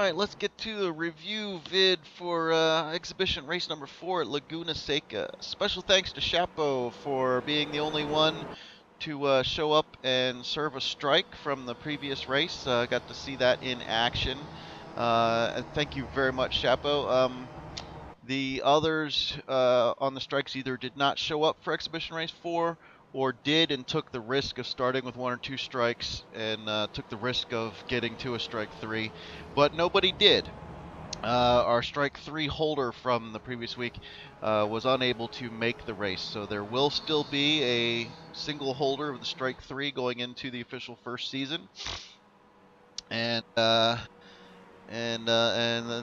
Alright, let's get to the review vid for exhibition race number 4 at Laguna Seca. Special thanks to Chapo for being the only one to show up and serve a strike from the previous race. Got to see that in action. And thank you very much, Chapo. The others on the strikes either did not show up for exhibition race 4 or did and took the risk of starting with 1 or 2 strikes and took the risk of getting to a strike 3, but nobody did. Our strike 3 holder from the previous week was unable to make the race, so there will still be a single holder of the strike 3 going into the official first season, and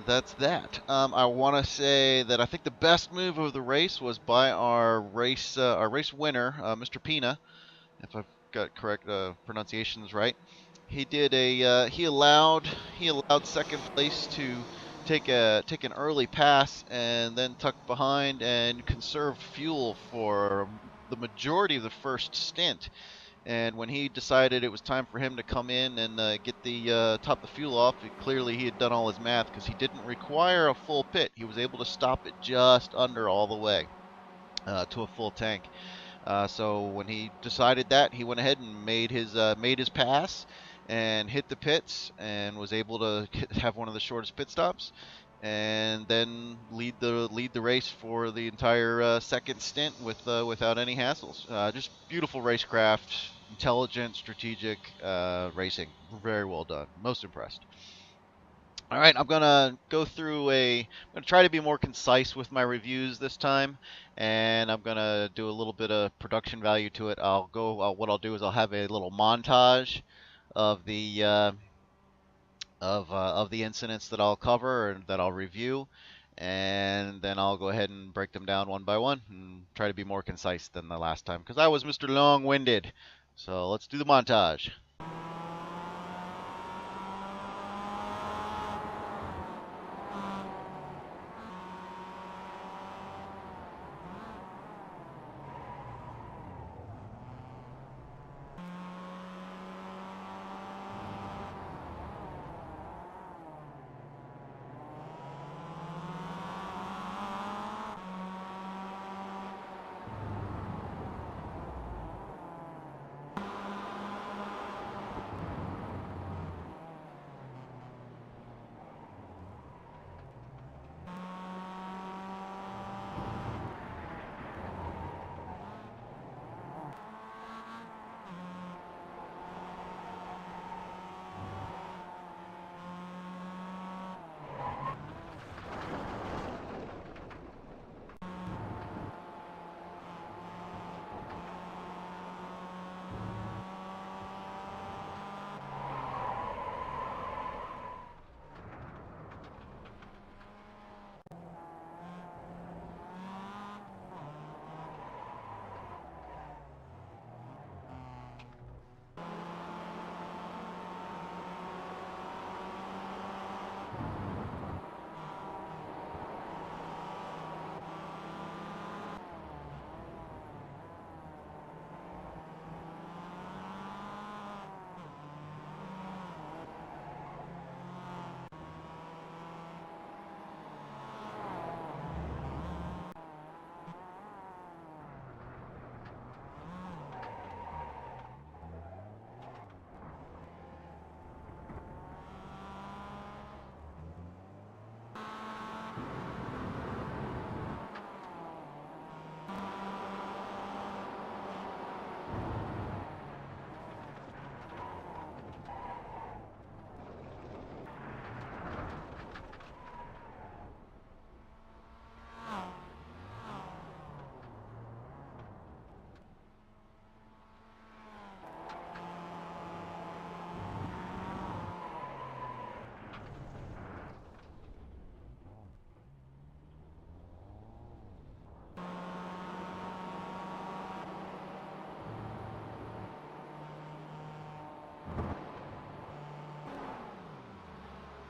that's that. I want to say that I think the best move of the race was by our race winner, Mr. Pina, if I've got correct pronunciations right. He did a he allowed second place to take an early pass and then tuck behind and conserve fuel for the majority of the first stint. And when he decided it was time for him to come in and get the top the fuel off, clearly he had done all his math because he didn't require a full pit. He was able to stop it just under all the way to a full tank. So when he decided that, he went ahead and made his pass and hit the pits and was able to have one of the shortest pit stops and then lead the race for the entire second stint without any hassles. Just beautiful racecraft, intelligent, strategic racing. Very well done. Most impressed. All right, I'm gonna I'm gonna try to be more concise with my reviews this time, and I'm gonna do a little bit of production value to it. What I'll do is I'll have a little montage of the incidents that I'll cover and that I'll review, and then I'll go ahead and break them down one by one and try to be more concise than the last time because I was Mr. Long-winded. So let's do the montage.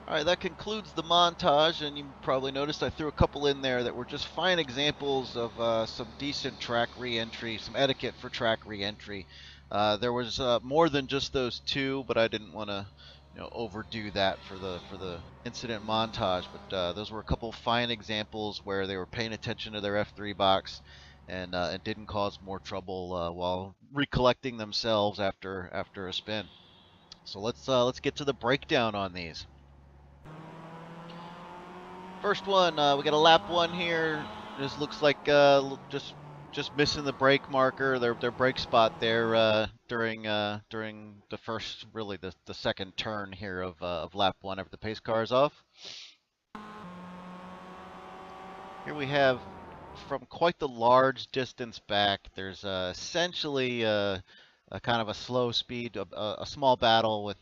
All right, that concludes the montage, and you probably noticed I threw a couple in there that were just fine examples of some decent track re-entry, some etiquette for track re-entry. There was more than just those two, but I didn't want to overdo that for the incident montage. But those were a couple fine examples where they were paying attention to their F3 box and it didn't cause more trouble while recollecting themselves after a spin. So let's get to the breakdown on these. First one, we got a lap one here. This looks like just missing the brake marker, their brake spot there during the first, really the second turn here of lap one after the pace car is off. Here we have from quite the large distance back. There's essentially a kind of a slow speed, a small battle with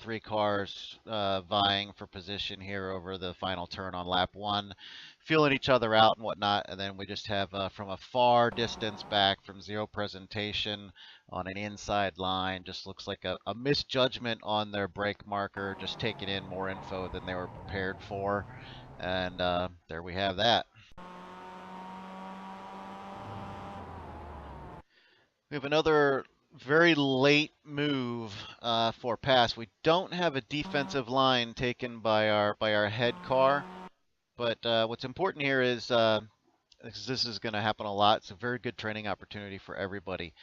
three cars vying for position here over the final turn on lap one, feeling each other out and whatnot. And then we just have from a far distance back from zero presentation on an inside line, just looks like a misjudgment on their brake marker, just taking in more info than they were prepared for. And there we have that. We have another very late move for pass. We don't have a defensive line taken by our head car, but what's important here is this is going to happen a lot. It's a very good training opportunity for everybody.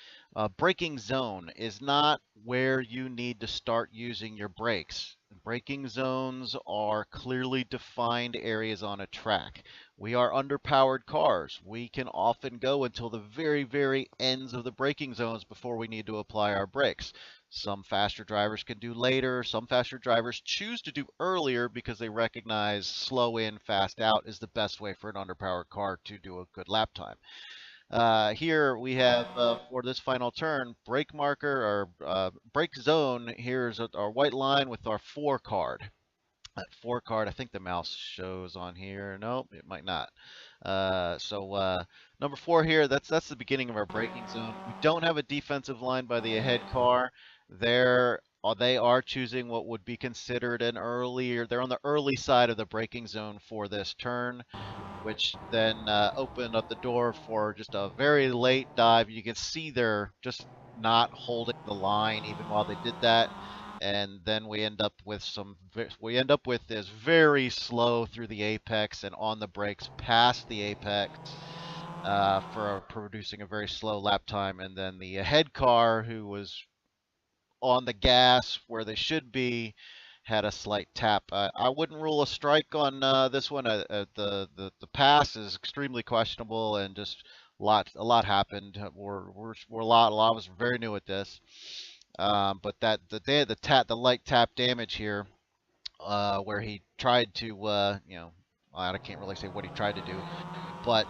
Braking zone is not where you need to start using your brakes. Braking zones are clearly defined areas on a track. We are underpowered cars. We can often go until the very, very ends of the braking zones before we need to apply our brakes. Some faster drivers can do later. Some faster drivers choose to do earlier because they recognize slow in, fast out is the best way for an underpowered car to do a good lap time. Here we have for this final turn, brake marker or brake zone. Here's our white line with our 4 card. That 4 card, I think the mouse shows on here. Nope, it might not. Number 4 here, that's the beginning of our braking zone. We don't have a defensive line by the ahead car. They are choosing what would be considered an earlier, they're on the early side of the braking zone for this turn, which then opened up the door for just a very late dive. You can see they're just not holding the line even while they did that. And then we end up with this very slow through the apex and on the brakes past the apex for producing a very slow lap time. And then the head car, who was on the gas where they should be, had a slight tap. I wouldn't rule a strike on this one. The pass is extremely questionable, and just a lot happened. A lot of us are very new at this. But the light tap damage here, where he tried to, I can't really say what he tried to do, but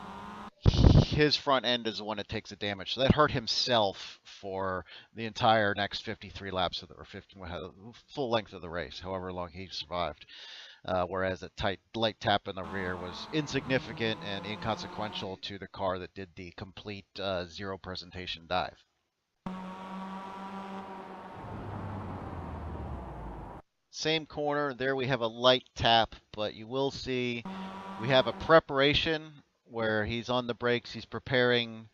his front end is the one that takes the damage. So that hurt himself for the entire next 53 laps of or 50 full length of the race, however long he survived. Whereas a light tap in the rear was insignificant and inconsequential to the car that did the complete zero presentation dive. Same corner, there we have a light tap, but you will see we have a preparation where he's on the brakes, he's preparing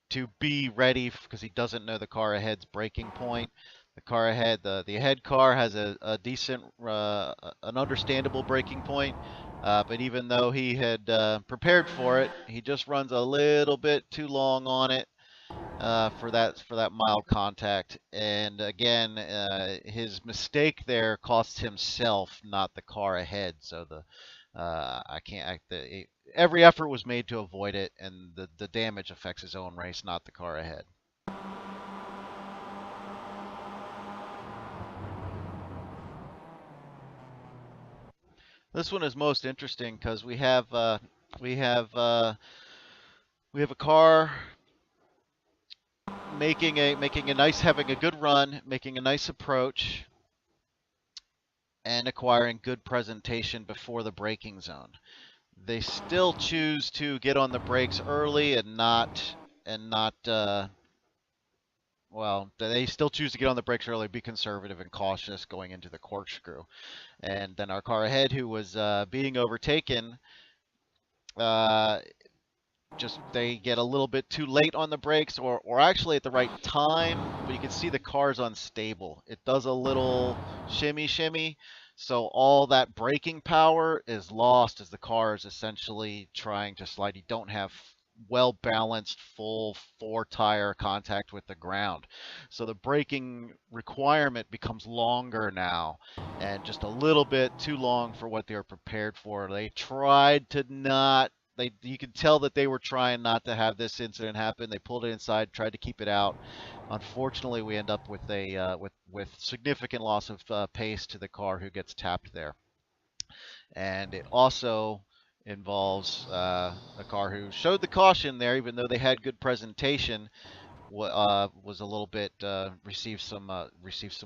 to be ready because he doesn't know the car ahead's braking point. The car ahead, the ahead car has a decent, an understandable braking point, but even though he had prepared for it, he just runs a little bit too long on it. For that mild contact, and again, his mistake there costs himself, not the car ahead. So every effort was made to avoid it, and the damage affects his own race, not the car ahead. This one is most interesting because we have a car having a good run, making a nice approach, and acquiring good presentation before the braking zone. They still choose to get on the brakes early they still choose to get on the brakes early, be conservative and cautious going into the corkscrew. And then our car ahead, who was being overtaken, just they get a little bit too late on the brakes, or actually at the right time, but you can see the car's unstable. It does a little shimmy shimmy, so all that braking power is lost as the car is essentially trying to slide. You don't have well balanced full four tire contact with the ground, so the braking requirement becomes longer now, and just a little bit too long for what they were prepared for. They tried to not you could tell that they were trying not to have this incident happen. They pulled it inside, tried to keep it out. Unfortunately, we end up with a with significant loss of pace to the car who gets tapped there, and it also involves a car who showed the caution there, even though they had good presentation, was a little bit received some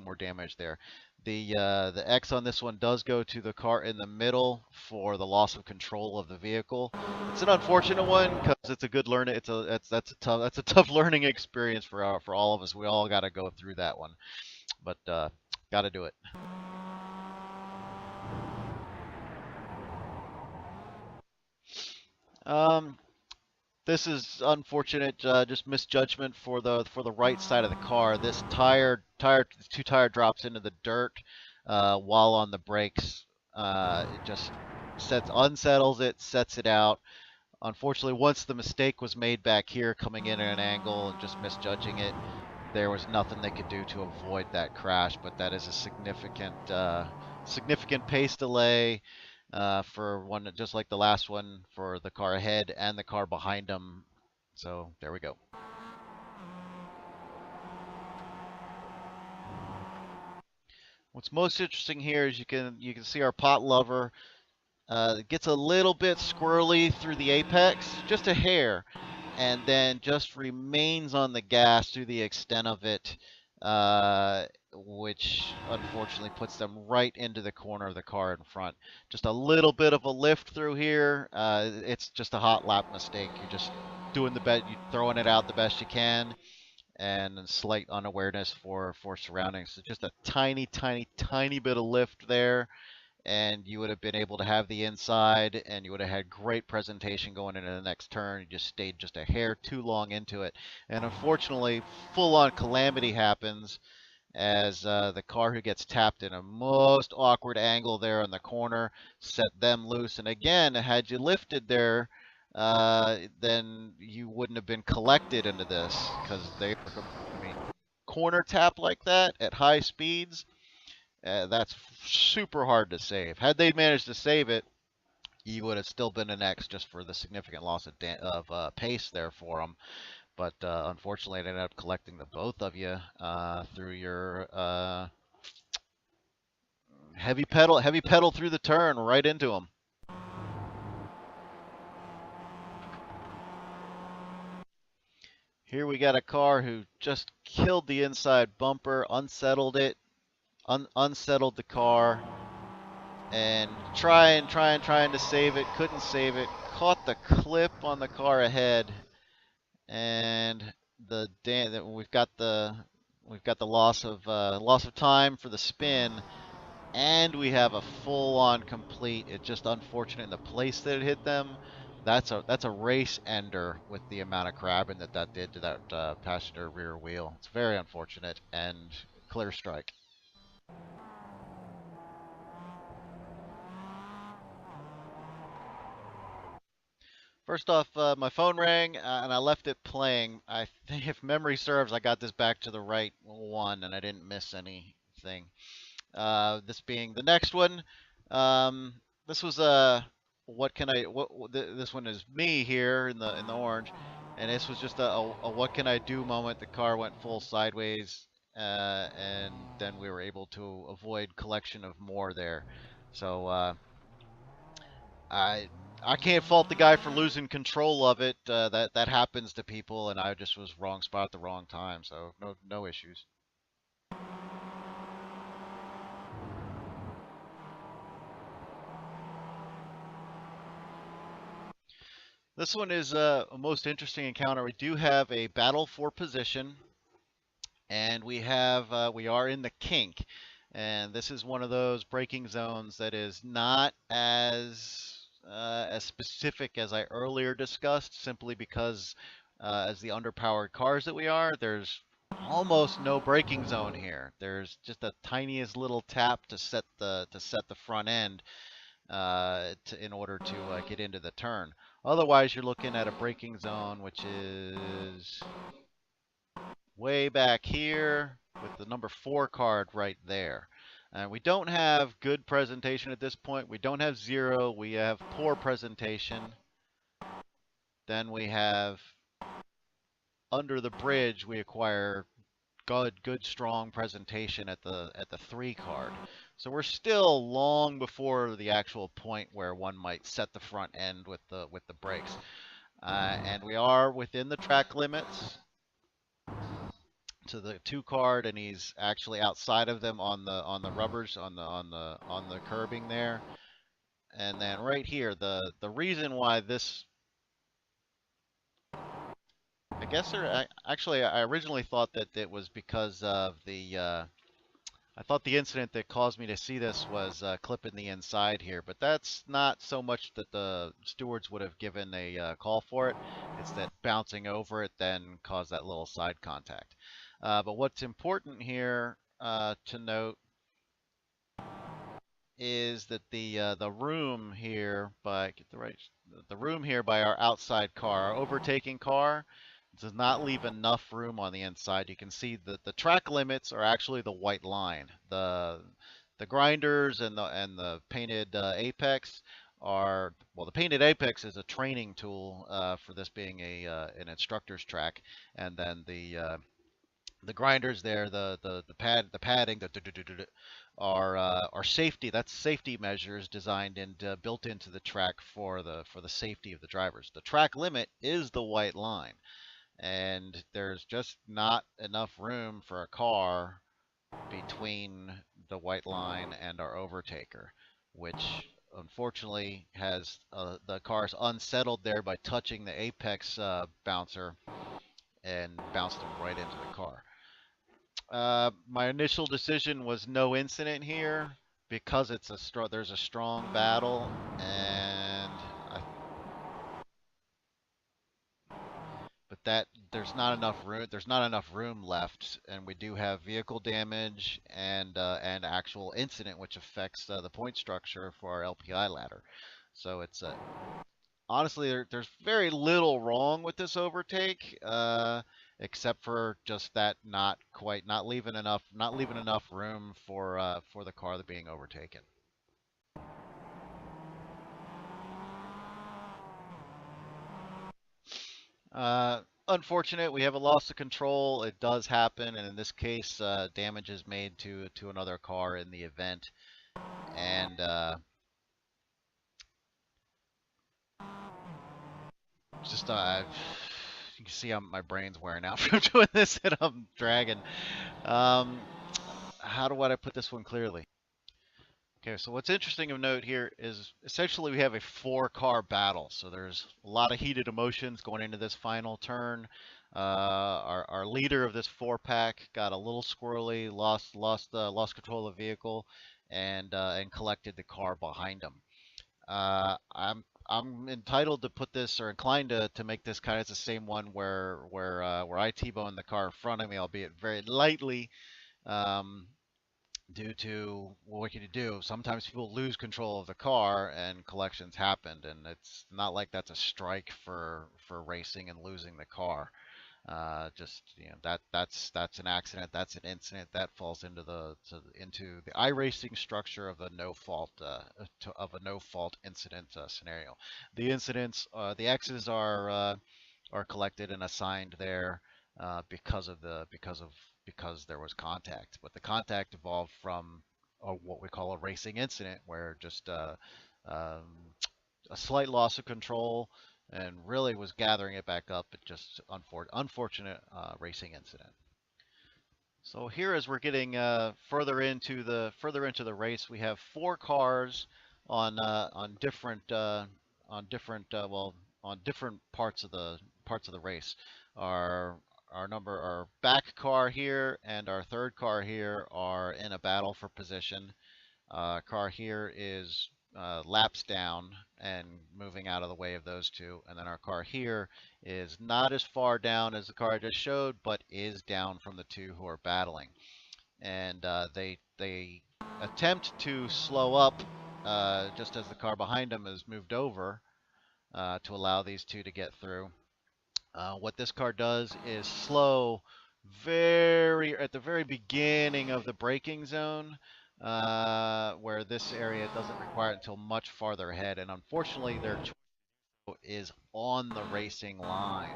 more damage there. The X on this one does go to the car in the middle for the loss of control of the vehicle. It's an unfortunate one because it's a good learning. That's a tough learning experience for all of us. We all got to go through that one, but got to do it. Um, This is unfortunate, just misjudgment for the right side of the car. This two tire drops into the dirt while on the brakes. It just unsettles it, sets it out. Unfortunately, once the mistake was made back here, coming in at an angle and just misjudging it, there was nothing they could do to avoid that crash. But that is a significant pace delay for one, just like the last one, for the car ahead and the car behind them. So there we go. What's most interesting here is you can see our pot lover. It gets a little bit squirrely through the apex, just a hair, and then just remains on the gas through the extent of it, which unfortunately puts them right into the corner of the car in front. Just a little bit of a lift through here. It's just a hot lap mistake. You're just doing the best, you're throwing it out the best you can, and slight unawareness for surroundings. So just a tiny bit of lift there, and you would have been able to have the inside, and you would have had great presentation going into the next turn. You just stayed just a hair too long into it. And unfortunately, full-on calamity happens as the car who gets tapped in a most awkward angle there in the corner set them loose. And again, had you lifted there, then you wouldn't have been collected into this, because they were, I mean, corner tap like that at high speeds, that's super hard to save. Had they managed to save it, you would have still been an X just for the significant loss of pace there for them. But unfortunately, it ended up collecting the both of you through your heavy pedal through the turn right into them. Here we got a car who just killed the inside bumper, unsettled it, unsettled the car, and trying to save it, couldn't save it, caught the clip on the car ahead, and we've got the loss of time for the spin, and we have a full-on complete. It's just unfortunate in the place that it hit them. That's a race ender with the amount of crabbing that did to that passenger rear wheel. It's very unfortunate, and clear strike. First off, my phone rang and I left it playing. I think, if memory serves, I got this back to the right one and I didn't miss anything. This being the next one. This was a what can I this one is me here in the orange, and this was just a what can I do moment. The car went full sideways, and then we were able to avoid collection of more there. So I I can't fault the guy for losing control of it. That happens to people, and I just was wrong spot at the wrong time. So no issues. This one is a most interesting encounter. We do have a battle for position, and we are in the kink, and this is one of those braking zones that is not as as specific as I earlier discussed, simply because as the underpowered cars that we are, there's almost no braking zone here. There's just a tiniest little tap to set the front end in order to get into the turn. Otherwise, you're looking at a braking zone which is way back here with the number 4 card right there. We don't have good presentation at this point. We don't have 0. We have poor presentation. Then we have under the bridge, we acquire good strong presentation at the 3 card. So we're still long before the actual point where one might set the front end with the brakes. And we are within the track limits to the 2 card, and he's actually outside of them on the rubbers on the curbing there. And then right here, the reason why this, I guess actually I originally thought that it was because of the I thought the incident that caused me to see this was clipping the inside here, but that's not so much that the stewards would have given a call for it. It's that bouncing over it then caused that little side contact. But what's important here to note is that the room here the room here by our outside car, our overtaking car, does not leave enough room on the inside. You can see that the track limits are actually the white line. The grinders and the painted apex are, well, the painted apex is a training tool for this being an instructor's track, and then the grinders there, the padding, are safety. That's safety measures designed and built into the track for the safety of the drivers. The track limit is the white line, and there's just not enough room for a car between the white line and our overtaker, which unfortunately has the car's unsettled there by touching the apex bouncer and bounced him right into the car. My initial decision was no incident here because there's a strong battle, and but that there's not enough room. There's not enough room left, and we do have vehicle damage and actual incident, which affects the point structure for our LPI ladder. So it's honestly, there's very little wrong with this overtake, except for just that not leaving enough room for the car that being overtaken. Unfortunate, we have a loss of control. It does happen, and in this case, damage is made to another car in the event, and just you can see my brain's wearing out from doing this, and I'm dragging. How do I put this one clearly? Okay, so what's interesting of note here is essentially we have a 4-car battle. So there's a lot of heated emotions going into this final turn. Our leader of this 4-pack got a little squirrely, lost control of the vehicle, and collected the car behind him. I'm entitled to put this, or inclined to make this kind of the same one where I T-boned the car in front of me, albeit very lightly. Due to what can you do? Sometimes people lose control of the car and collections happened, and it's not like that's a strike for racing and losing the car. Just that's an accident, that's an incident that falls into the iRacing structure of a no fault incident scenario. The incidents, the X's are collected and assigned there because there was contact, but the contact evolved from what we call a racing incident, where just a slight loss of control and really was gathering it back up. But just unfortunate racing incident. So here, as we're getting further into the race, we have 4 cars on different parts of the race. Our back car here and our 3rd car here are in a battle for position. Car here is laps down and moving out of the way of those two. And then our car here is not as far down as the car I just showed, but is down from the two who are battling. And they attempt to slow up just as the car behind them is moved over to allow these two to get through. What this car does is slow at the very beginning of the braking zone, where this area doesn't require it until much farther ahead. And unfortunately, their choice is on the racing line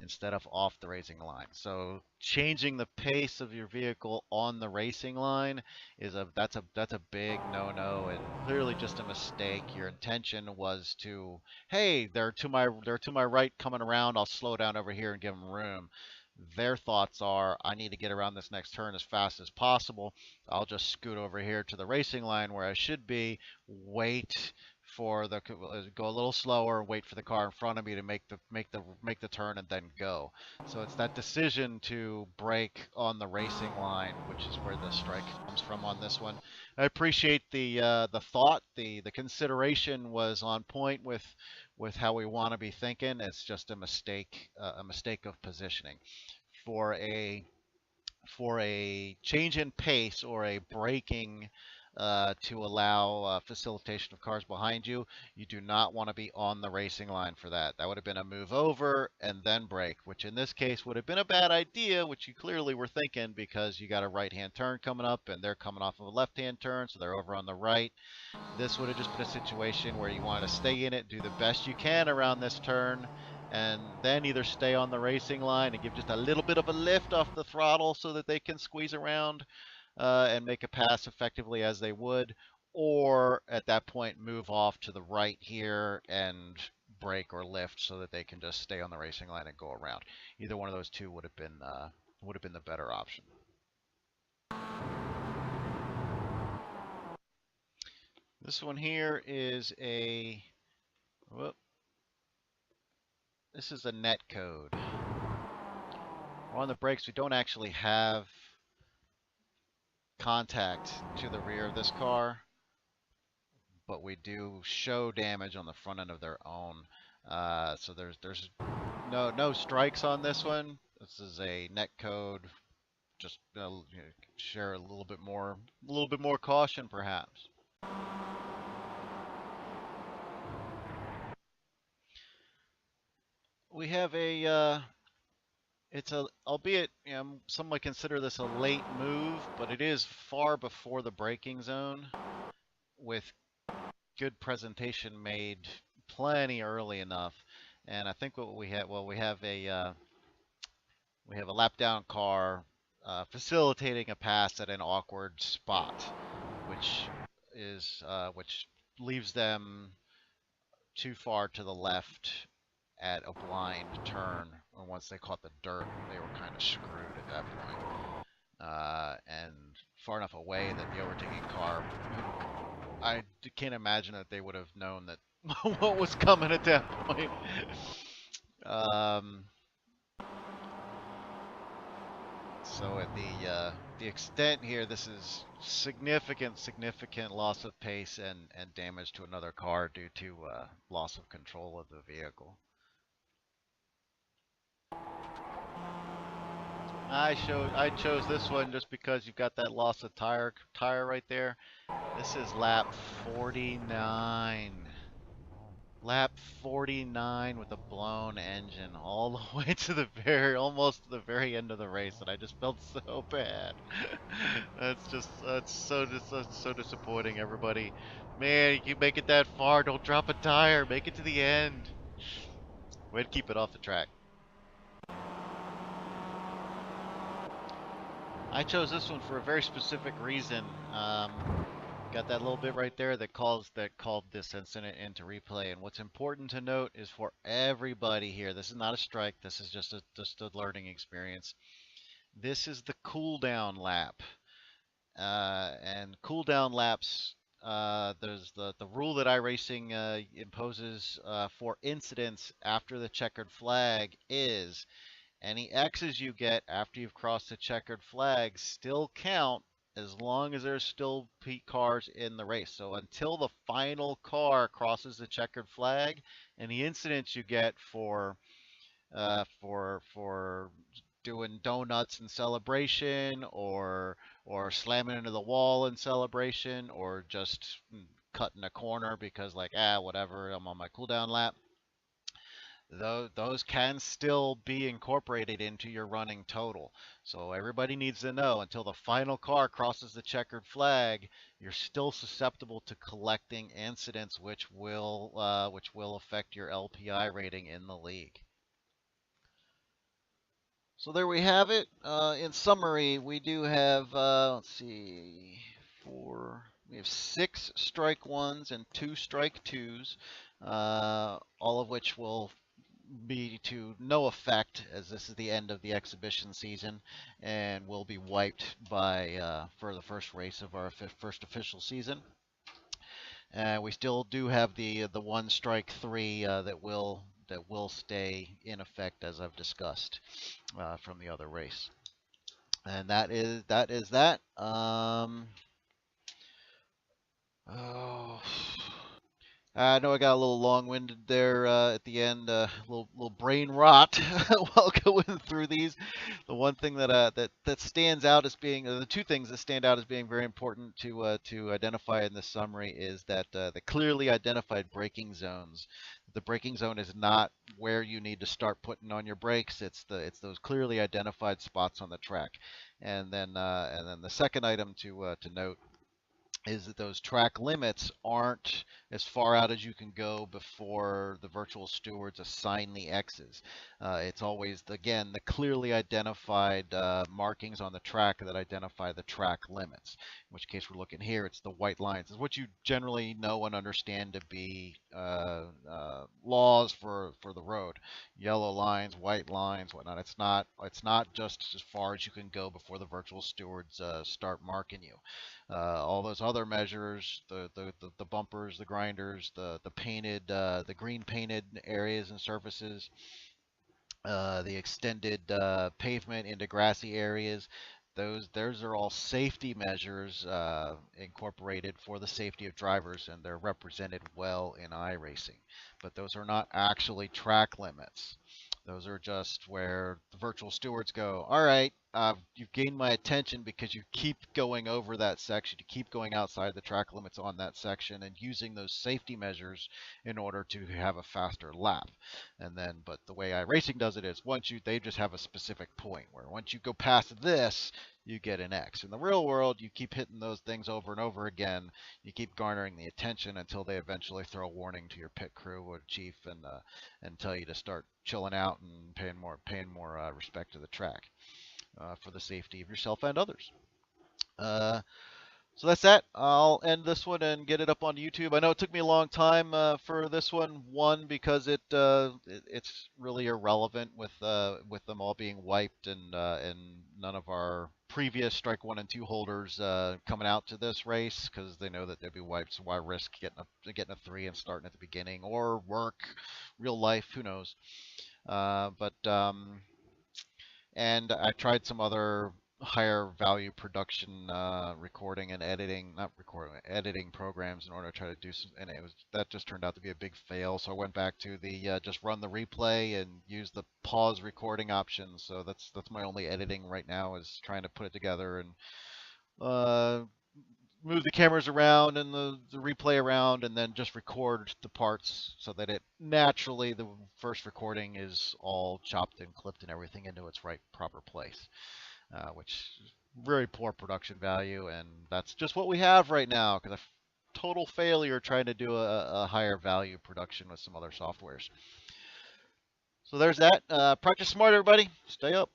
instead of off the racing line. So changing the pace of your vehicle on the racing line is that's a big no-no and clearly just a mistake. Your intention was to, hey, they're to my right coming around. I'll slow down over here and give them room. Their thoughts are, I need to get around this next turn as fast as possible. I'll just scoot over here to the racing line where I should be, wait for the go a little slower, wait for the car in front of me to make the turn and then go. So it's that decision to brake on the racing line, which is where the strike comes from on this one. I appreciate the thought, the consideration was on point with how we want to be thinking. It's just a mistake of positioning. For a for a change in pace or a braking to allow facilitation of cars behind you, you do not want to be on the racing line for that. That would have been a move over and then brake, which in this case would have been a bad idea, which you clearly were thinking because you got a right-hand turn coming up and they're coming off of a left-hand turn, so they're over on the right. This would have just been a situation where you want to stay in it, do the best you can around this turn, and then either stay on the racing line and give just a little bit of a lift off the throttle so that they can squeeze around and make a pass effectively as they would, or at that point move off to the right here and brake or lift so that they can just stay on the racing line and go around. Either one of those two would have been the better option. This one here is a whoop, this is a net code. On the brakes, we don't actually have contact to the rear of this car, but we do show damage on the front end of their own. So there's no strikes on this one. This is a net code. Just share a little bit more caution, perhaps. We have it's albeit some might consider this a late move, but it is far before the braking zone, with good presentation made plenty early enough. And I think what we have, well, we have a lap down car facilitating a pass at an awkward spot, which leaves them too far to the left at a blind turn. And once they caught the dirt, they were kind of screwed at that point. And far enough away that the overtaking car, I can't imagine that they would have known that what was coming at that point. So at the extent here, this is significant loss of pace and damage to another car due to loss of control of the vehicle. I chose this one just because you've got that loss of tire right there. This is lap 49. Lap 49 with a blown engine all the way to the almost to the very end of the race, and I just felt so bad. That's so disappointing, everybody. Man, you make it that far, don't drop a tire, make it to the end. Way to keep it off the track. I chose this one for a very specific reason. Got that little bit right there that called this incident into replay. And what's important to note is for everybody here, this is not a strike. This is just a learning experience. This is the cool down lap, and cool down laps. There's the rule that iRacing imposes for incidents after the checkered flag is any X's you get after you've crossed the checkered flag still count as long as there's still cars in the race. So until the final car crosses the checkered flag, any incidents you get for doing donuts in celebration, or slamming into the wall in celebration, or just cutting a corner because like whatever, I'm on my cooldown lap. Those can still be incorporated into your running total. So everybody needs to know, until the final car crosses the checkered flag, you're still susceptible to collecting incidents, which will affect your LPI rating in the league. So there we have it. In summary, we do have, let's see, we have 6 strike ones and 2 strike twos, all of which will be to no effect, as this is the end of the exhibition season and will be wiped by for the first race of our first official season. We still do have the 1 strike 3 that will stay in effect, as I've discussed from the other race. And that is that. Oh. I know I got a little long-winded there at the end, little brain rot while going through these. The one thing that stands out as being, the 2 things that stand out as being very important to identify in this summary is that the clearly identified braking zones. The braking zone is not where you need to start putting on your brakes. It's those clearly identified spots on the track. And then the second item to note is that those track limits aren't as far out as you can go before the virtual stewards assign the X's. It's always, again, the clearly identified markings on the track that identify the track limits. In which case we're looking here, it's the white lines. It's what you generally know and understand to be laws for the road. Yellow lines, white lines, whatnot. It's not just as far as you can go before the virtual stewards start marking you. All those other measures, the bumpers, the grinders, the painted, the green painted areas and surfaces, the extended pavement into grassy areas. Those are all safety measures incorporated for the safety of drivers, and they're represented well in iRacing. But those are not actually track limits. Those are just where the virtual stewards go, all right, you've gained my attention because you keep going over that section, you keep going outside the track limits on that section and using those safety measures in order to have a faster lap. And then, but the way iRacing does it is they just have a specific point where once you go past this, you get an X. In the real world, you keep hitting those things over and over again. You keep garnering the attention until they eventually throw a warning to your pit crew or chief and tell you to start chilling out and paying more respect to the track for the safety of yourself and others. So that's that. I'll end this one and get it up on YouTube. I know it took me a long time for this one. One, because it's really irrelevant with them all being wiped and none of our previous strike 1 and 2 holders coming out to this race because they know that they'll be wiped. So why risk getting a 3 and starting at the beginning, or work real life? Who knows? And I tried some other higher value production recording and editing, not recording, editing programs in order to try to do some, and that just turned out to be a big fail. So I went back to the just run the replay and use the pause recording option. So that's my only editing right now, is trying to put it together and move the cameras around and the replay around, and then just record the parts so that it naturally, the first recording is all chopped and clipped and everything into its proper place, which is very poor production value, and that's just what we have right now because a total failure trying to do a higher value production with some other softwares. So there's that. Practice smart, everybody. Stay up.